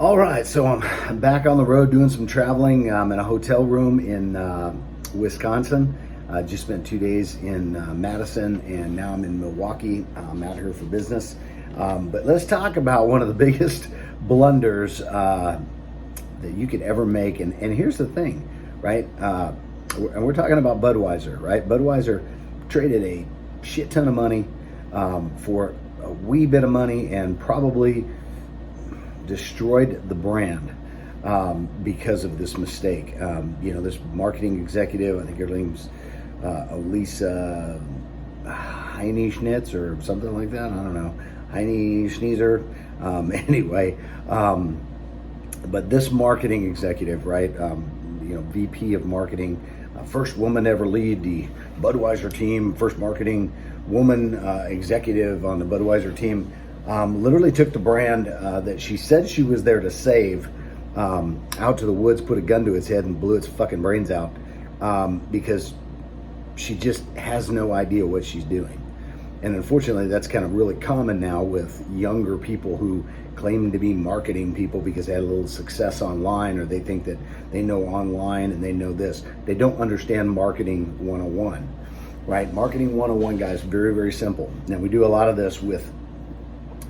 All right, so I'm back on the road doing some traveling. I'm in a hotel room in Wisconsin. I just spent 2 days in Madison, and now I'm in Milwaukee. I'm out here for business. But let's talk about one of the biggest blunders that you could ever make. And here's the thing, right? And we're talking about Budweiser, right? Budweiser traded a shit ton of money for a wee bit of money and probably destroyed the brand because of this mistake. This marketing executive, I think her name's Elisa Heineschnitz or something like that. I don't know. Heine Schneezer. But this marketing executive, right? VP of marketing, first woman ever lead the Budweiser team, first marketing woman executive on the Budweiser team. Literally took the brand that she said she was there to save out to the woods, put a gun to its head and blew its fucking brains out because she just has no idea what she's doing. And unfortunately, that's kind of really common now with younger people who claim to be marketing people because they had a little success online, or they think that they know online and they know this. They don't understand marketing 101, right? Marketing 101, guys, very, very simple. Now, we do a lot of this with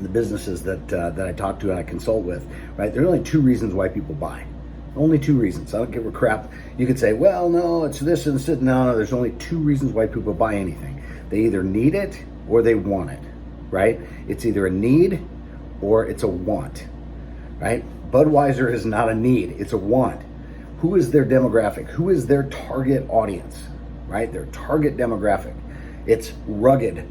the businesses that I talk to and I consult with, right? There are only two reasons why people buy. Only two reasons. I don't give a crap. You could say, well, no, it's this and this. No, there's only two reasons why people buy anything. They either need it or they want it, right? It's either a need or it's a want, right? Budweiser is not a need, it's a want. Who is their demographic? Who is their target audience, right? Their target demographic. It's rugged,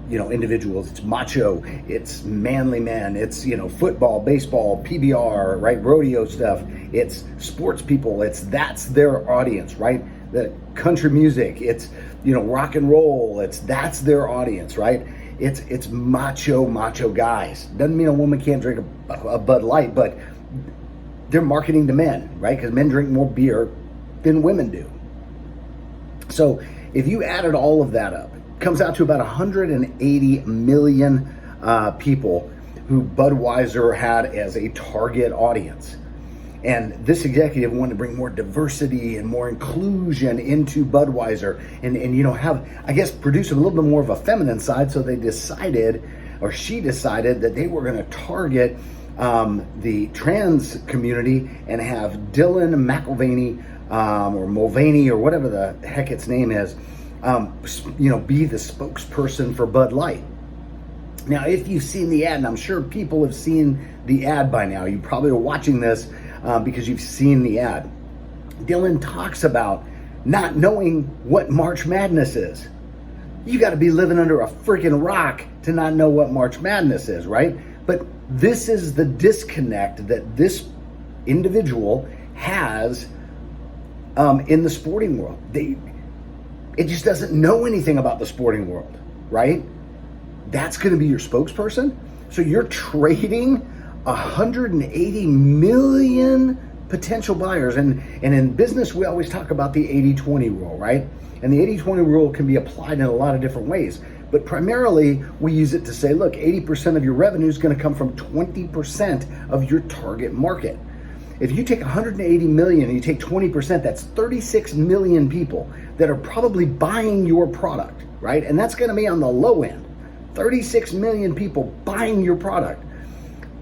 individuals. It's macho, it's manly men, it's, football, baseball, PBR, right? Rodeo stuff. It's sports people. That's their audience, right? The country music, it's, rock and roll. That's their audience, right? It's macho guys. Doesn't mean a woman can't drink a Bud Light, but they're marketing to men, right? Because men drink more beer than women do. So if you added all of that up, it comes out to about 180 million people who Budweiser had as a target audience. And this executive wanted to bring more diversity and more inclusion into Budweiser and have, I guess, produce a little bit more of a feminine side. So she decided that they were going to target the trans community and have Dylan McIlvaney or Mulvaney or whatever the heck its name is, be the spokesperson for Bud Light. Now, if you've seen the ad, and I'm sure people have seen the ad by now, you probably are watching this because you've seen the ad. Dylan talks about not knowing what March Madness is. You got to be living under a freaking rock to not know what March Madness is, right? But this is the disconnect that this individual has in the sporting world. It just doesn't know anything about the sporting world, right? That's going to be your spokesperson. So you're trading 180 million potential buyers. And in business, we always talk about the 80-20 rule, right? And the 80-20 rule can be applied in a lot of different ways. But primarily, we use it to say, look, 80% of your revenue is going to come from 20% of your target market. If you take 180 million and you take 20%, that's 36 million people that are probably buying your product, right? And that's going to be on the low end. 36 million people buying your product.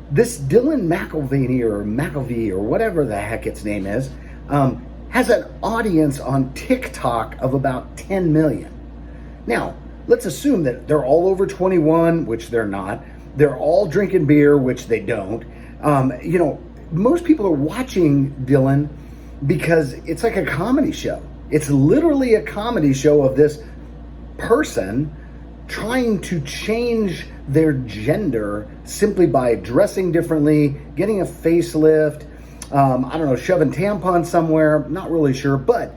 This Dylan McIlvey or whatever the heck its name is, has an audience on TikTok of about 10 million. Now, let's assume that they're all over 21, which they're not. They're all drinking beer, which they don't. Most people are watching Dylan because it's like a comedy show. It's literally a comedy show of this person trying to change their gender simply by dressing differently, getting a facelift, shoving tampons somewhere, not really sure, but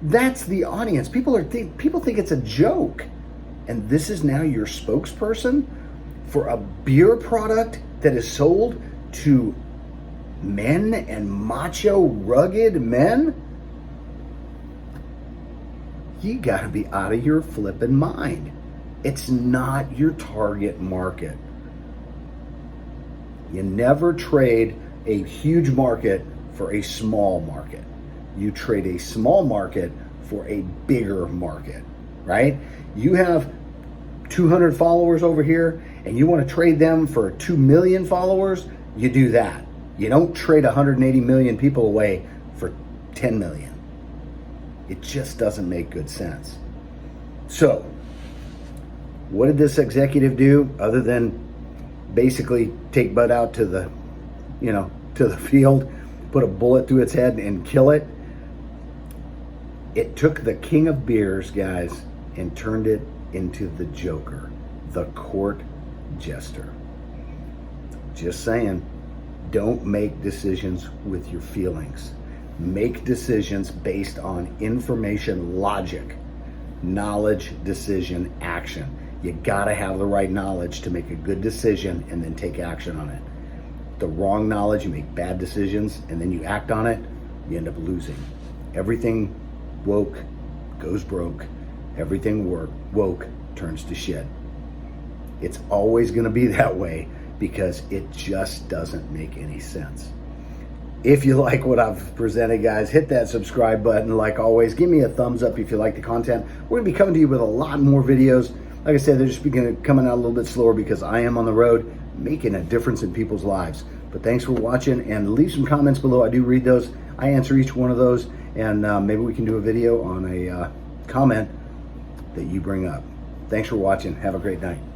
that's the audience. People think it's a joke. And this is now your spokesperson for a beer product that is sold to men and macho, rugged men? You gotta be out of your flippin' mind. It's not your target market. You never trade a huge market for a small market. You trade a small market for a bigger market, right? You have 200 followers over here and you want to trade them for 2 million followers, you do that. You don't trade 180 million people away for 10 million. It just doesn't make good sense. So, what did this executive do other than basically take Bud out to the, to the field, put a bullet through its head and kill it? It took the king of beers, guys, and turned it into the Joker, the court jester. Just saying, don't make decisions with your feelings. Make decisions based on information, logic, knowledge, decision, action. You gotta have the right knowledge to make a good decision and then take action on it. The wrong knowledge, you make bad decisions and then you act on it, you end up losing. Everything woke goes broke. Everything woke turns to shit. It's always gonna be that way because it just doesn't make any sense. If you like what I've presented, guys, hit that subscribe button. Like always, give me a thumbs up if you like the content. We're gonna be coming to you with a lot more videos. Like I said, they're just coming out a little bit slower because I am on the road making a difference in people's lives. But thanks for watching, and leave some comments below. I do read those. I answer each one of those, and maybe we can do a video on a comment that you bring up. Thanks for watching. Have a great night.